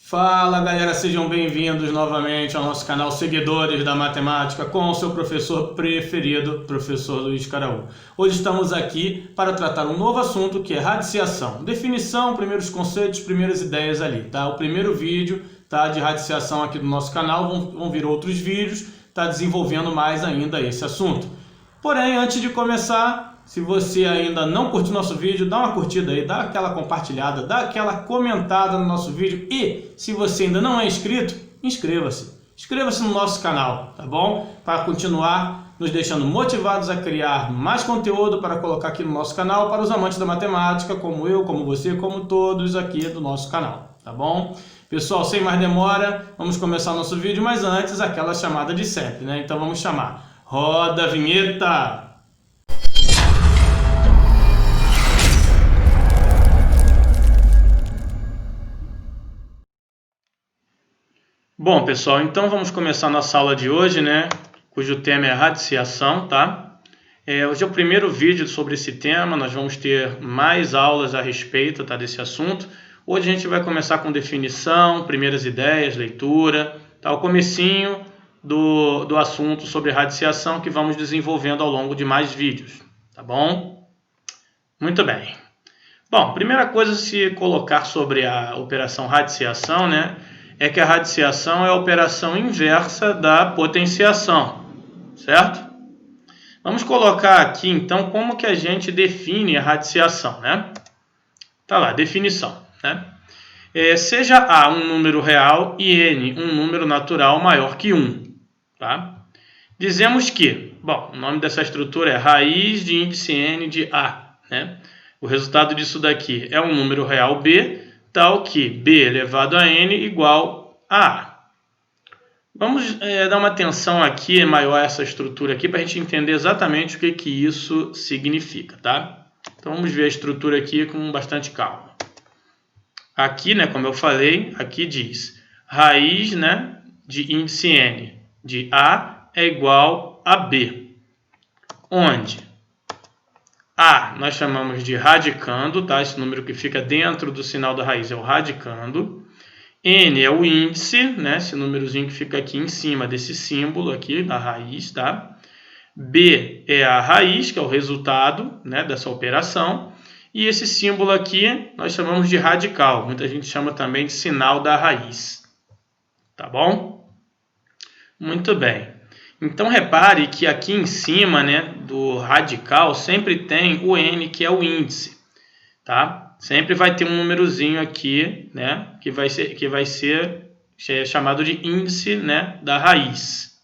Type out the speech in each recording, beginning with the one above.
Fala galera, sejam bem-vindos novamente ao nosso canal Seguidores da Matemática com o seu professor preferido, professor Luiz Caraú. Hoje estamos aqui para tratar um novo assunto que é radiciação. Definição, primeiros conceitos, primeiras ideias ali, tá? O primeiro vídeo tá, de radiciação aqui do nosso canal, vão vir outros vídeos, tá desenvolvendo mais ainda esse assunto. Porém, antes de começar, se você ainda não curtiu nosso vídeo, dá uma curtida aí, dá aquela compartilhada, dá aquela comentada no nosso vídeo e, se você ainda não é inscrito, inscreva-se. Inscreva-se no nosso canal, tá bom? Para continuar nos deixando motivados a criar mais conteúdo para colocar aqui no nosso canal para os amantes da matemática, como eu, como você, como todos aqui do nosso canal, tá bom? Pessoal, sem mais demora, vamos começar nosso vídeo, mas antes aquela chamada de sempre, né? Então vamos chamar. Roda a vinheta! Bom, pessoal, então vamos começar nossa aula de hoje, né? Cujo tema é radiciação, tá? Hoje é o primeiro vídeo sobre esse tema, nós vamos ter mais aulas a respeito, tá, desse assunto. Hoje a gente vai começar com definição, primeiras ideias, leitura, tá? O comecinho do assunto sobre radiciação que vamos desenvolvendo ao longo de mais vídeos, tá bom? Muito bem. Bom, primeira coisa a se colocar sobre a operação radiciação, né? É que a radiciação é a operação inversa da potenciação, certo? Vamos colocar aqui, então, como que a gente define a radiciação, né? Tá lá, definição, né? Seja A um número real e N um número natural maior que 1, tá? Dizemos que, bom, o nome dessa estrutura é raiz de índice N de A, né? O resultado disso daqui é um número real B, tal que B elevado a N igual a A. Vamos dar uma atenção aqui maior a essa estrutura aqui para a gente entender exatamente o que isso significa, tá? Então vamos ver a estrutura aqui com bastante calma. Aqui, né, como eu falei, aqui diz raiz, né, de índice N de A é igual a B, onde A nós chamamos de radicando, tá? Esse número que fica dentro do sinal da raiz é o radicando. N é o índice, né? Esse númerozinho que fica aqui em cima desse símbolo aqui da raiz, tá? B é a raiz, que é o resultado, né, dessa operação. E esse símbolo aqui nós chamamos de radical. Muita gente chama também de sinal da raiz. Tá bom? Muito bem. Então, repare que aqui em cima, né, do radical sempre tem o N, que é o índice, tá? Sempre vai ter um númerozinho aqui, né, que vai ser chamado de índice, né, da raiz.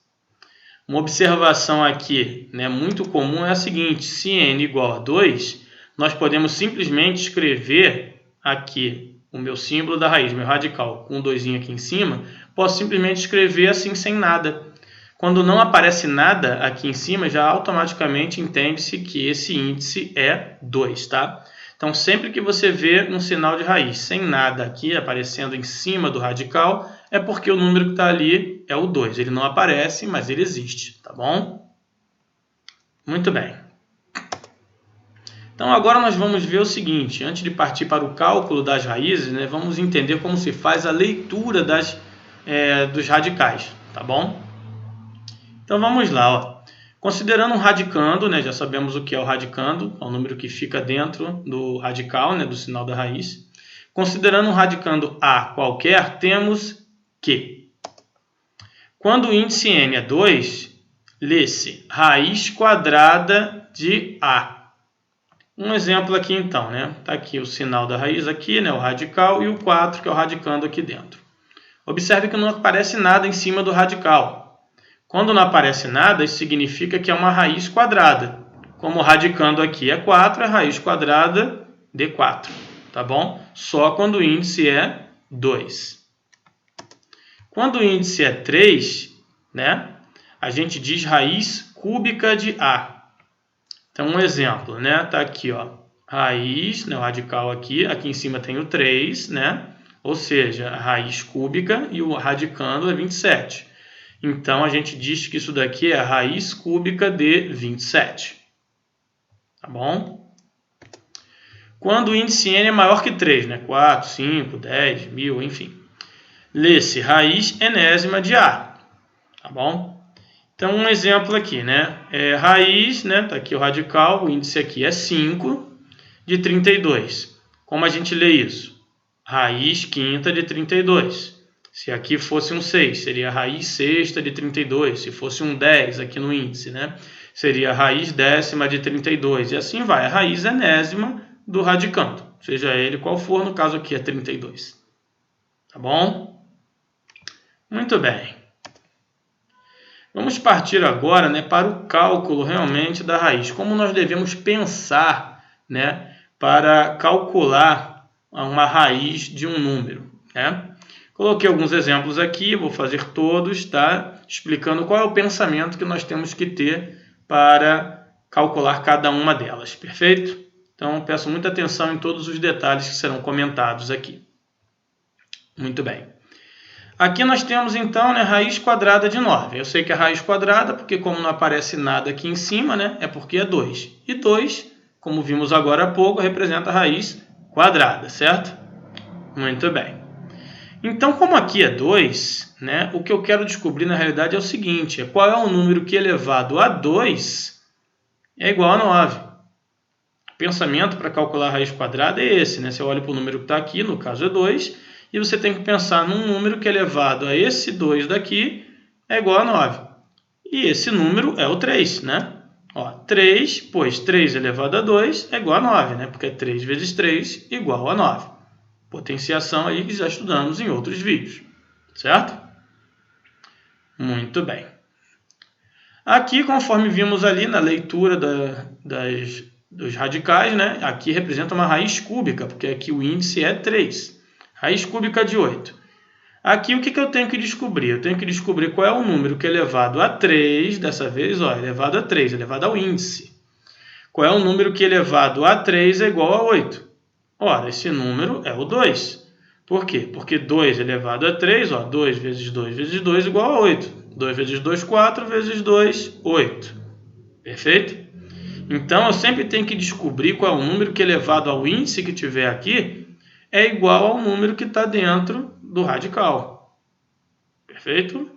Uma observação aqui, né, muito comum é a seguinte: se N igual a 2, nós podemos simplesmente escrever aqui o meu símbolo da raiz, meu radical, com um doisinho aqui em cima, posso simplesmente escrever assim sem nada. Quando não aparece nada aqui em cima, já automaticamente entende-se que esse índice é 2, tá? Então, sempre que você vê um sinal de raiz sem nada aqui aparecendo em cima do radical, é porque o número que está ali é o 2. Ele não aparece, mas ele existe, tá bom? Muito bem. Então, agora nós vamos ver o seguinte. Antes de partir para o cálculo das raízes, né, vamos entender como se faz a leitura dos radicais, tá bom? Então vamos lá, ó. Considerando um radicando, né, já sabemos o que é o radicando, é o número que fica dentro do radical, né, do sinal da raiz. Considerando um radicando A qualquer, temos que, quando o índice N é 2, lê-se raiz quadrada de A. Um exemplo aqui então, né? Tá aqui o sinal da raiz aqui, né, o radical, e o 4, que é o radicando aqui dentro. Observe que não aparece nada em cima do radical. Quando não aparece nada, isso significa que é uma raiz quadrada. Como o radicando aqui é 4, é raiz quadrada de 4, tá bom? Só quando o índice é 2. Quando o índice é 3, né, a gente diz raiz cúbica de A. Então, um exemplo, né, tá aqui, ó, raiz, né, o radical aqui em cima tem o 3, né, ou seja, a raiz cúbica e o radicando é 27. Então, a gente diz que isso daqui é a raiz cúbica de 27. Tá bom? Quando o índice N é maior que 3, né? 4, 5, 10, 1000, enfim. lê-se raiz enésima de A, tá bom? Então, um exemplo aqui, né? Raiz, né? Tá aqui o radical, o índice aqui é 5 de 32. Como a gente lê isso? Raiz quinta de 32. Se aqui fosse um 6, seria raiz sexta de 32. Se fosse um 10 aqui no índice, né? Seria raiz décima de 32. E assim vai, a raiz enésima do radicando, seja ele qual for, no caso aqui é 32. Tá bom? Muito bem. Vamos partir agora, né, para o cálculo realmente da raiz. Como nós devemos pensar, né, para calcular uma raiz de um número, né? Coloquei alguns exemplos aqui, vou fazer todos, tá? Explicando qual é o pensamento que nós temos que ter para calcular cada uma delas, perfeito? Então, peço muita atenção em todos os detalhes que serão comentados aqui. Muito bem. Aqui nós temos, então, né, raiz quadrada de 9. Eu sei que é raiz quadrada, porque como não aparece nada aqui em cima, né, é porque é 2. E 2, como vimos agora há pouco, representa a raiz quadrada, certo? Muito bem. Então, como aqui é 2, né, o que eu quero descobrir na realidade é o seguinte, qual é o número que elevado a 2 é igual a 9. O pensamento para calcular a raiz quadrada é esse, né? Você olha para o número que está aqui, no caso é 2, e você tem que pensar num número que elevado a esse 2 daqui é igual a 9. E esse número é o 3, né? Ó, 3, pois 3 elevado a 2 é igual a 9, né? Porque é 3 vezes 3 igual a 9. Potenciação aí que já estudamos em outros vídeos, certo? Muito bem. Aqui, conforme vimos ali na leitura dos radicais, né? Aqui representa uma raiz cúbica, porque aqui o índice é 3. Raiz cúbica de 8. Aqui o que eu tenho que descobrir? Eu tenho que descobrir qual é o número que é elevado a 3, dessa vez, ó, elevado a 3, elevado ao índice. Qual é o número que elevado a 3 é igual a 8? Ora, esse número é o 2. Por quê? Porque 2 elevado a 3, ó, 2 vezes 2 vezes 2 igual a 8. 2 vezes 2, 4, vezes 2, 8. Perfeito? Então, eu sempre tenho que descobrir qual é o número que elevado ao índice que tiver aqui é igual ao número que está dentro do radical. Perfeito?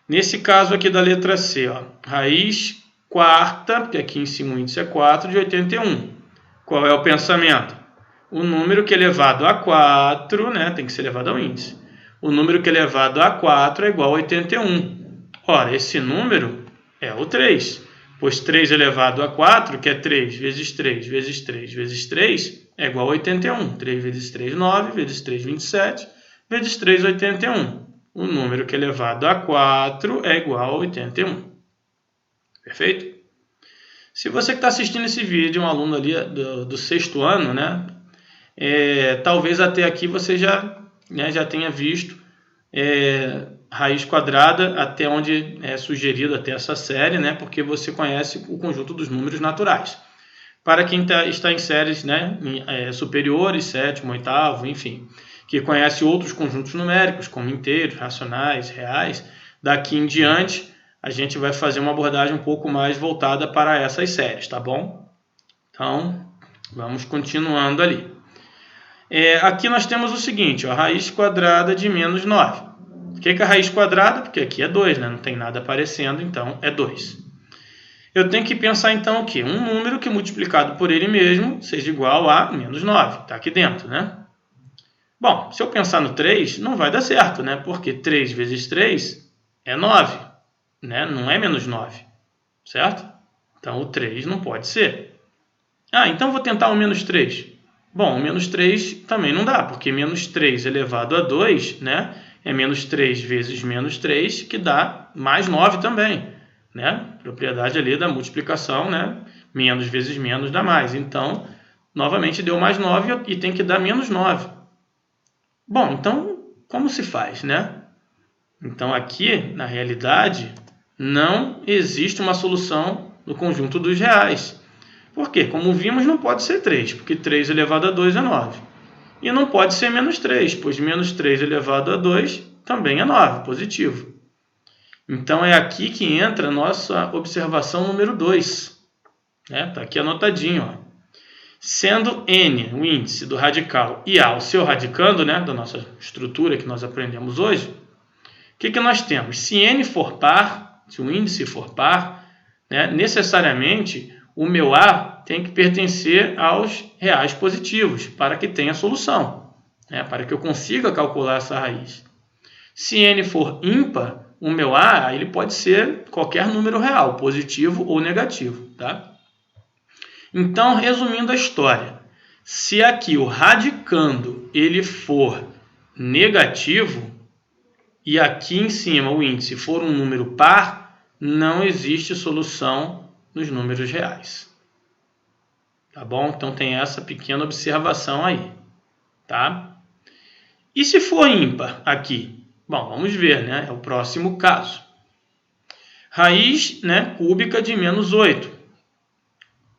Nesse caso aqui da letra C, ó, raiz quarta, porque aqui em cima o índice é 4, de 81. Qual é o pensamento? O número que é elevado a 4, né, tem que ser elevado ao índice. O número que é elevado a 4 é igual a 81. Ora, esse número é o 3, pois 3 elevado a 4, que é 3 vezes 3 vezes 3 vezes 3, é igual a 81. 3 vezes 3, 9, vezes 3, 27, vezes 3, 81. O número que é elevado a 4 é igual a 81. Perfeito? Se você que está assistindo esse vídeo, um aluno ali do 6º ano, né, talvez até aqui você já tenha visto raiz quadrada até onde é sugerido até essa série, né, porque você conhece o conjunto dos números naturais. Para quem está em séries, né, superiores, 7º, 8º, enfim, que conhece outros conjuntos numéricos, como inteiros, racionais, reais, daqui em diante a gente vai fazer uma abordagem um pouco mais voltada para essas séries, tá bom? Então, vamos continuando ali. Aqui nós temos o seguinte, ó, raiz quadrada de menos 9. O que é a raiz quadrada? Porque aqui é 2, né? Não tem nada aparecendo, então é 2. Eu tenho que pensar então o quê? Um número que multiplicado por ele mesmo seja igual a menos 9. Está aqui dentro, né? Bom, se eu pensar no 3, não vai dar certo, né? Porque 3 vezes 3 é 9. Né? Não é menos 9, certo? Então, o 3 não pode ser. Então vou tentar o menos 3. Bom, o menos 3 também não dá, porque menos 3 elevado a 2, né, é menos 3 vezes menos 3, que dá mais 9 também. Né? Propriedade ali da multiplicação, né? Menos vezes menos dá mais. Então, novamente deu mais 9 e tem que dar menos 9. Bom, então, como se faz, né? Então, aqui, na realidade, não existe uma solução no conjunto dos reais. Por quê? Como vimos, não pode ser 3, porque 3 elevado a 2 é 9. E não pode ser menos 3, pois menos 3 elevado a 2 também é 9, positivo. Então, é aqui que entra a nossa observação número 2. Está aqui anotadinho. Ó. Sendo n o índice do radical e a o seu radicando, né, da nossa estrutura que nós aprendemos hoje, o que nós temos? Se n for par, se o índice for par, né, necessariamente o meu a tem que pertencer aos reais positivos para que tenha solução, né, para que eu consiga calcular essa raiz. Se n for ímpar, o meu a ele pode ser qualquer número real, positivo ou negativo, tá? Então, resumindo a história, se aqui o radicando ele for negativo e aqui em cima o índice for um número par, não existe solução nos números reais. Tá bom? Então tem essa pequena observação aí, tá? E se for ímpar aqui? Bom, vamos ver, né? É o próximo caso. Raiz, né, cúbica de menos 8.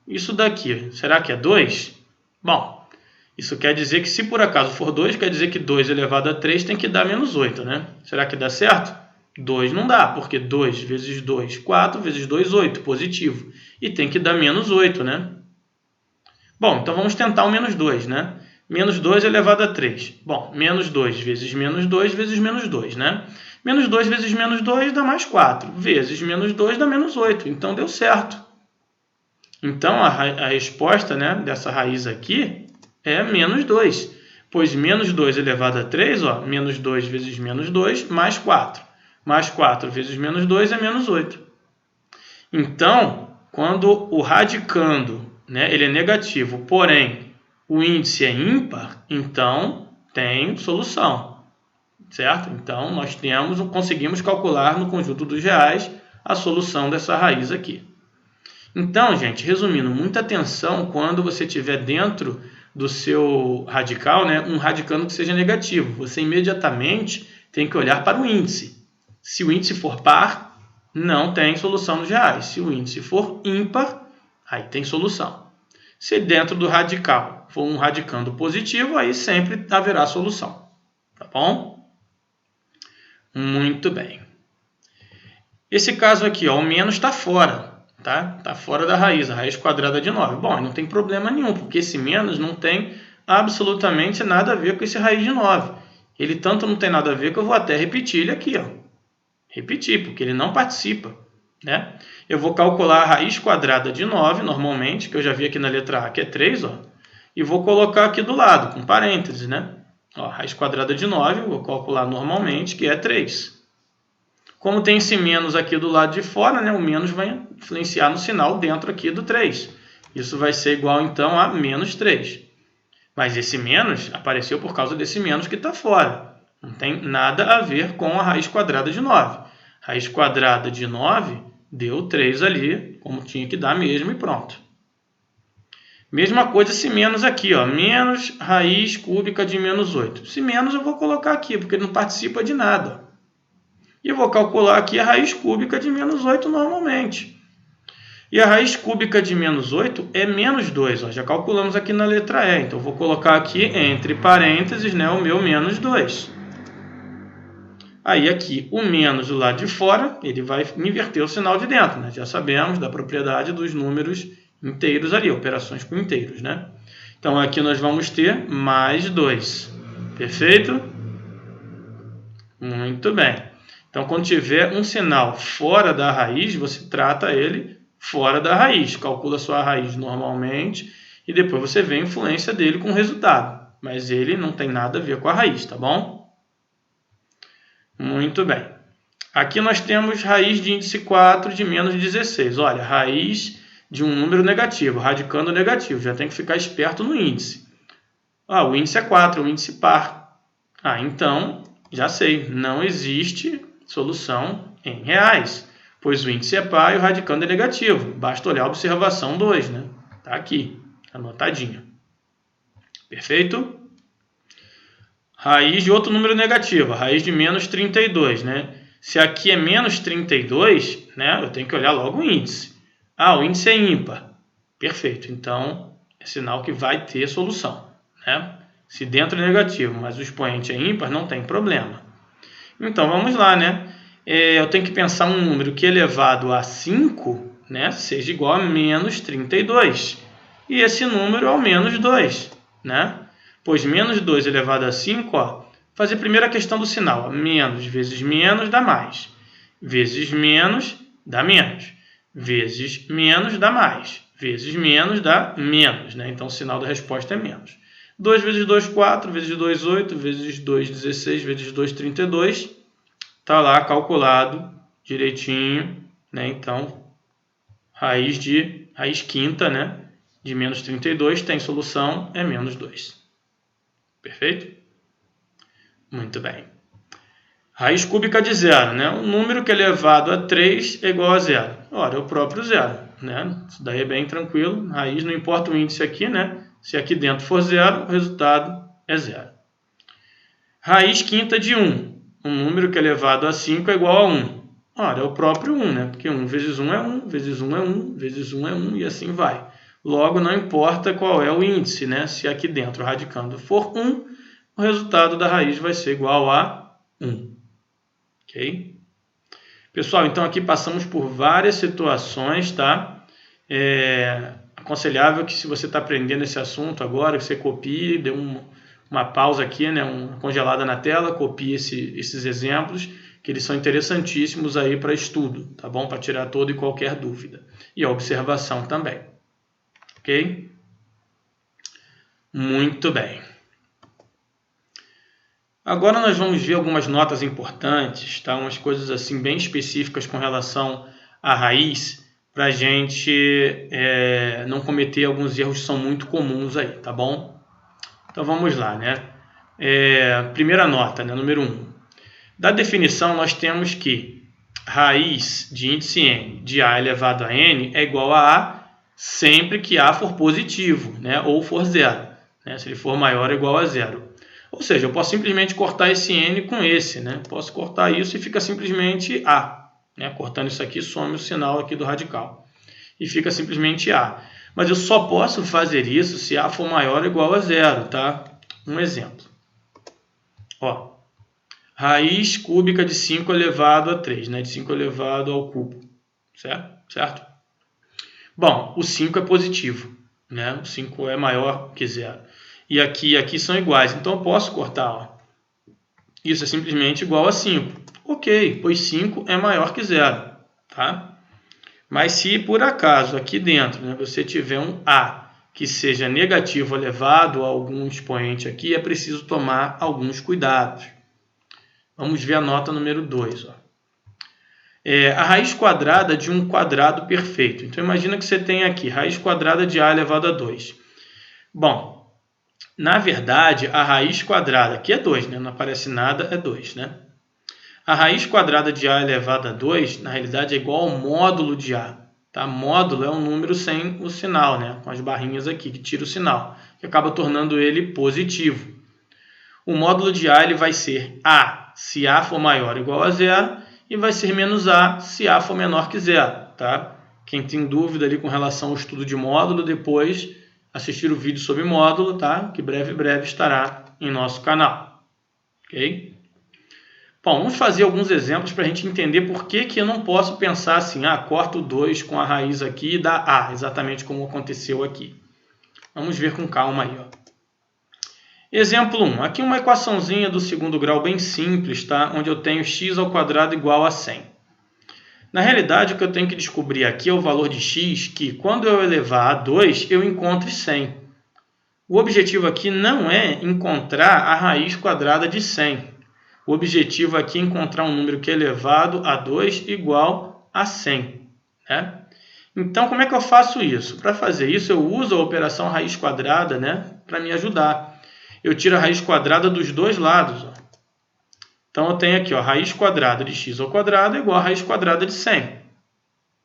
Isso daqui, será que é 2? Bom, isso quer dizer que se por acaso for 2, quer dizer que 2 elevado a 3 tem que dar menos 8, né? Será que dá certo? 2 não dá, porque 2 vezes 2, 4, vezes 2, 8, positivo. E tem que dar menos 8, né? Bom, então vamos tentar o menos 2, né? Menos 2 elevado a 3. Bom, menos 2 vezes menos 2 vezes menos 2, né? Menos 2 vezes menos 2 dá mais 4, vezes menos 2 dá menos 8. Então deu certo. Então, a resposta, né, dessa raiz aqui é menos 2, pois menos 2 elevado a 3, ó, menos 2 vezes menos 2, mais 4. Mais 4 vezes menos 2 é menos 8. Então, quando o radicando, né, ele é negativo, porém o índice é ímpar, então tem solução, certo? Então, nós conseguimos calcular no conjunto dos reais a solução dessa raiz aqui. Então, gente, resumindo, muita atenção quando você tiver dentro do seu radical, né, um radicando que seja negativo. Você imediatamente tem que olhar para o índice. Se o índice for par, não tem solução nos reais. Se o índice for ímpar, aí tem solução. Se dentro do radical for um radicando positivo, aí sempre haverá solução. Tá bom? Muito bem. Esse caso aqui, ó, o menos está fora. Tá fora da raiz, a raiz quadrada de 9. Bom, não tem problema nenhum, porque esse menos não tem absolutamente nada a ver com esse raiz de 9. Ele tanto não tem nada a ver que eu vou até repetir ele aqui, ó. Repetir, porque ele não participa, né? Eu vou calcular a raiz quadrada de 9, normalmente, que eu já vi aqui na letra A, que é 3, ó. E vou colocar aqui do lado, com parênteses, né? Ó, raiz quadrada de 9, eu vou calcular normalmente, que é 3. Como tem esse menos aqui do lado de fora, né, o menos vai influenciar no sinal dentro aqui do 3. Isso vai ser igual, então, a menos 3. Mas esse menos apareceu por causa desse menos que está fora. Não tem nada a ver com a raiz quadrada de 9. Raiz quadrada de 9 deu 3 ali, como tinha que dar mesmo, e pronto. Mesma coisa esse menos aqui, ó, menos raiz cúbica de menos 8. Esse menos eu vou colocar aqui, porque ele não participa de nada. E eu vou calcular aqui a raiz cúbica de menos 8 normalmente. E a raiz cúbica de menos 8 é menos 2. Ó, já calculamos aqui na letra E. Então, eu vou colocar aqui entre parênteses, né, o meu menos 2. Aí aqui o menos do lado de fora, ele vai inverter o sinal de dentro. Né? Já sabemos da propriedade dos números inteiros ali, operações com inteiros. Né? Então, aqui nós vamos ter mais 2. Perfeito? Muito bem. Então, quando tiver um sinal fora da raiz, você trata ele fora da raiz. Calcula a sua raiz normalmente e depois você vê a influência dele com o resultado. Mas ele não tem nada a ver com a raiz, tá bom? Muito bem. Aqui nós temos raiz de índice 4 de menos 16. Olha, raiz de um número negativo, radicando negativo. Já tem que ficar esperto no índice. Ah, o índice é 4, o índice par. Ah, então, já sei, não existe solução em reais, pois o índice é par e o radicando é negativo. Basta olhar a observação 2, né? Tá aqui, anotadinho. Perfeito? Raiz de outro número negativo, raiz de menos 32, né? Se aqui é menos 32, né, eu tenho que olhar logo o índice. Ah, o índice é ímpar. Perfeito, então é sinal que vai ter solução, né? Se dentro é negativo, mas o expoente é ímpar, não tem problema. Então, vamos lá, né? Eu tenho que pensar um número que elevado a 5, né, seja igual a menos 32. e esse número é o menos 2, né? Pois menos 2 elevado a 5, ó, fazer primeiro a questão do sinal. Menos vezes menos dá mais. Vezes menos dá menos. Vezes menos dá mais. Vezes menos dá menos, né? Então o sinal da resposta é menos. 2 vezes 2, 4. Vezes 2, 8. Vezes 2, 16. Vezes 2, 32. Está lá calculado direitinho, né? Então, raiz quinta, né? De menos 32 tem solução, é menos 2. Perfeito? Muito bem. Raiz cúbica de zero, né? Um número que é elevado a 3 é igual a zero. Ora, é o próprio zero, né? Isso daí é bem tranquilo. Raiz, não importa o índice aqui, né? Se aqui dentro for zero, o resultado é zero. Raiz quinta de 1. Um número que é elevado a 5 é igual a 1. Ora, é o próprio 1, né? Porque 1 vezes 1 é 1, vezes 1 é 1, vezes 1 é 1 e assim vai. Logo, não importa qual é o índice, né? Se aqui dentro, radicando, for 1, o resultado da raiz vai ser igual a 1. Ok? Pessoal, então aqui passamos por várias situações, tá? É aconselhável que se você está aprendendo esse assunto agora, que você copie, dê uma pausa aqui, né? Uma congelada na tela, copie esses exemplos, que eles são interessantíssimos aí para estudo, tá bom? Para tirar toda e qualquer dúvida. E a observação também. Ok? Muito bem. Agora nós vamos ver algumas notas importantes, tá? Umas coisas assim bem específicas com relação à raiz, para a gente não cometer alguns erros que são muito comuns aí, tá bom? Então vamos lá, né? Primeira nota, né? Número 1. Da definição nós temos que raiz de índice n de a elevado a n é igual a a sempre que a for positivo, né? Ou for zero, né? Se ele for maior ou igual a zero. Ou seja, eu posso simplesmente cortar esse n com esse, né? Posso cortar isso e fica simplesmente a, né? Cortando isso aqui, some o sinal aqui do radical. E fica simplesmente a. Mas eu só posso fazer isso se a for maior ou igual a zero, tá? Um exemplo. Ó, raiz cúbica de 5 elevado a 3, né? De 5 elevado ao cubo, certo? Bom, o 5 é positivo, né? O 5 é maior que zero. E aqui são iguais, então eu posso cortar, ó. Isso é simplesmente igual a 5. Ok, pois 5 é maior que zero, tá? Mas se por acaso aqui dentro, né, você tiver um a que seja negativo elevado a algum expoente aqui, é preciso tomar alguns cuidados. Vamos ver a nota número 2. A raiz quadrada de um quadrado perfeito. Então imagina que você tem aqui raiz quadrada de a elevado a 2. Bom, na verdade, a raiz quadrada, aqui é 2, né? Não aparece nada, é 2, né? A raiz quadrada de a elevado a 2, na realidade, é igual ao módulo de a. Tá? Módulo é um número sem o sinal, né? Com as barrinhas aqui, que tira o sinal, que acaba tornando ele positivo. O módulo de a ele vai ser a se a for maior ou igual a zero, e vai ser menos a se a for menor que zero. Tá? Quem tem dúvida ali com relação ao estudo de módulo, depois assistir o vídeo sobre módulo, tá? Que breve estará em nosso canal. Ok? Bom, vamos fazer alguns exemplos para a gente entender por que eu não posso pensar assim, corto o 2 com a raiz aqui e dá a, exatamente como aconteceu aqui. Vamos ver com calma aí, ó. Exemplo 1. Aqui uma equaçãozinha do segundo grau bem simples, tá? Onde eu tenho x ao quadrado igual a 100. Na realidade, o que eu tenho que descobrir aqui é o valor de x, que quando eu elevar a 2, eu encontre 100. O objetivo aqui não é encontrar a raiz quadrada de 100. O objetivo aqui é encontrar um número que é elevado a 2 igual a 100. Né? Então, como é que eu faço isso? Para fazer isso, eu uso a operação raiz quadrada, né, para me ajudar. Eu tiro a raiz quadrada dos dois lados. Ó. Então, eu tenho aqui a raiz quadrada de x ao quadrado é igual a raiz quadrada de 100.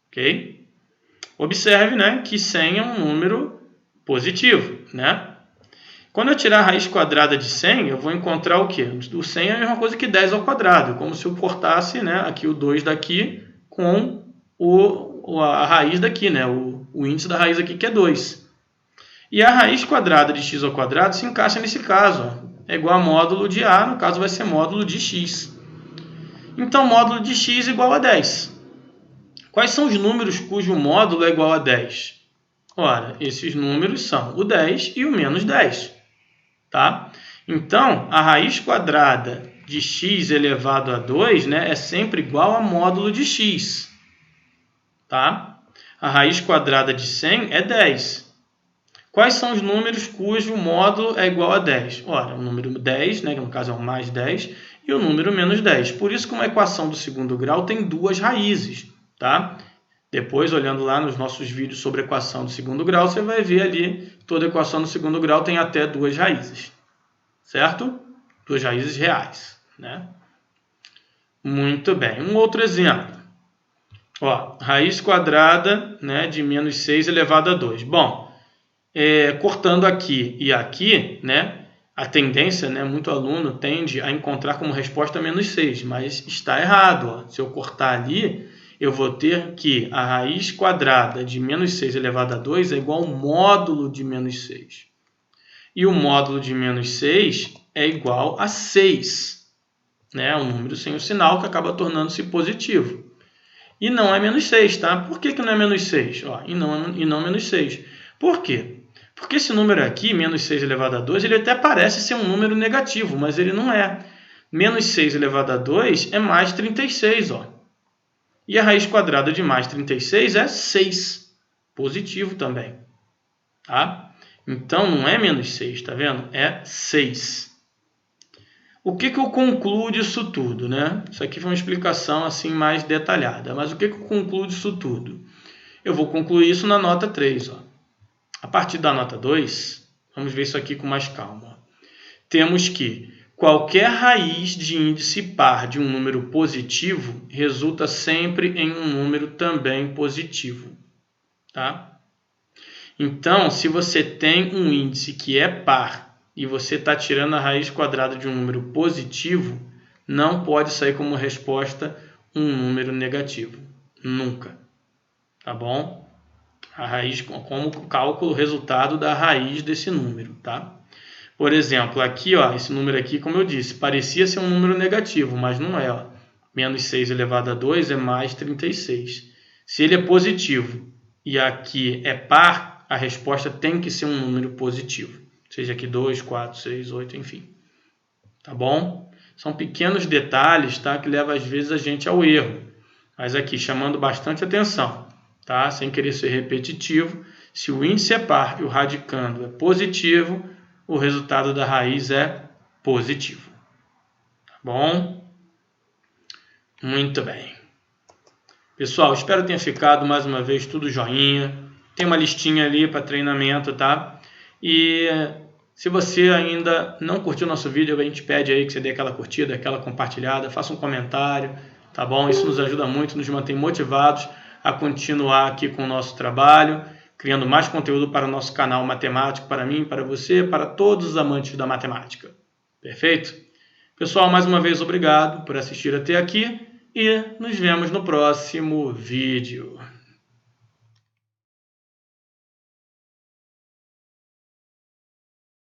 Ok? Observe, né, que 100 é um número positivo. Né? Quando eu tirar a raiz quadrada de 100, eu vou encontrar o quê? O 100 é a mesma coisa que 10 ao quadrado. Como se eu cortasse, né, aqui o 2 daqui com a raiz daqui. Né, o índice da raiz aqui que é 2. E a raiz quadrada de x ao quadrado se encaixa nesse caso. Ó. É igual a módulo de a, no caso vai ser módulo de x. Então, módulo de x igual a 10. Quais são os números cujo módulo é igual a 10? Ora, esses números são o 10 e o menos 10. Tá? Então, a raiz quadrada de x elevado a 2, né, é sempre igual a módulo de x. Tá? A raiz quadrada de 100 é 10. Quais são os números cujo módulo é igual a 10? Ora, o número 10, né, que no caso é o mais 10, e o número menos 10. Por isso que uma equação do segundo grau tem duas raízes. Tá? Depois, olhando lá nos nossos vídeos sobre equação do segundo grau, você vai ver ali que toda equação do segundo grau tem até duas raízes. Certo? Duas raízes reais. Né? Muito bem. Um outro exemplo. Ó, raiz quadrada, né, de menos 6 elevado a 2. Bom, cortando aqui e aqui, né, a tendência, né, muito aluno tende a encontrar como resposta menos 6, mas está errado. Ó. Se eu cortar ali, eu vou ter que a raiz quadrada de menos 6 elevado a 2 é igual ao módulo de menos 6. E o módulo de menos 6 é igual a 6. Né? Um número sem o sinal que acaba tornando-se positivo. E não é menos 6, tá? Por que não é menos 6? Ó, e não menos 6. Por quê? Porque esse número aqui, menos 6 elevado a 2, ele até parece ser um número negativo, mas ele não é. Menos 6 elevado a 2 é mais 36, ó. E a raiz quadrada de mais 36 é 6. Positivo também. Tá? Então, não é menos 6, tá vendo? É 6. O que eu concluo disso tudo, né? Isso aqui foi uma explicação assim mais detalhada. Mas o que eu concluo disso tudo? Eu vou concluir isso na nota 3. Ó. A partir da nota 2, vamos ver isso aqui com mais calma. Temos que qualquer raiz de índice par de um número positivo resulta sempre em um número também positivo. Tá? Então, se você tem um índice que é par e você está tirando a raiz quadrada de um número positivo, não pode sair como resposta um número negativo. Nunca. Tá bom? A raiz como cálculo, resultado da raiz desse número, tá? Por exemplo, aqui, ó, esse número aqui, como eu disse, parecia ser um número negativo, mas não é. Ó. Menos 6 elevado a 2 é mais 36. Se ele é positivo e aqui é par, a resposta tem que ser um número positivo. Seja aqui 2, 4, 6, 8, enfim. Tá bom? São pequenos detalhes, tá? Que levam às vezes a gente ao erro. Mas aqui, chamando bastante atenção, tá? Sem querer ser repetitivo, se o índice é par e o radicando é positivo, o resultado da raiz é positivo. Tá bom? Muito bem. Pessoal, espero que tenha ficado mais uma vez tudo joinha. Tem uma listinha ali para treinamento, tá? E se você ainda não curtiu nosso vídeo, a gente pede aí que você dê aquela curtida, aquela compartilhada, faça um comentário, tá bom? Isso nos ajuda muito, nos mantém motivados a continuar aqui com o nosso trabalho, criando mais conteúdo para o nosso canal matemático, para mim, para você, para todos os amantes da matemática. Perfeito? Pessoal, mais uma vez, obrigado por assistir até aqui e nos vemos no próximo vídeo.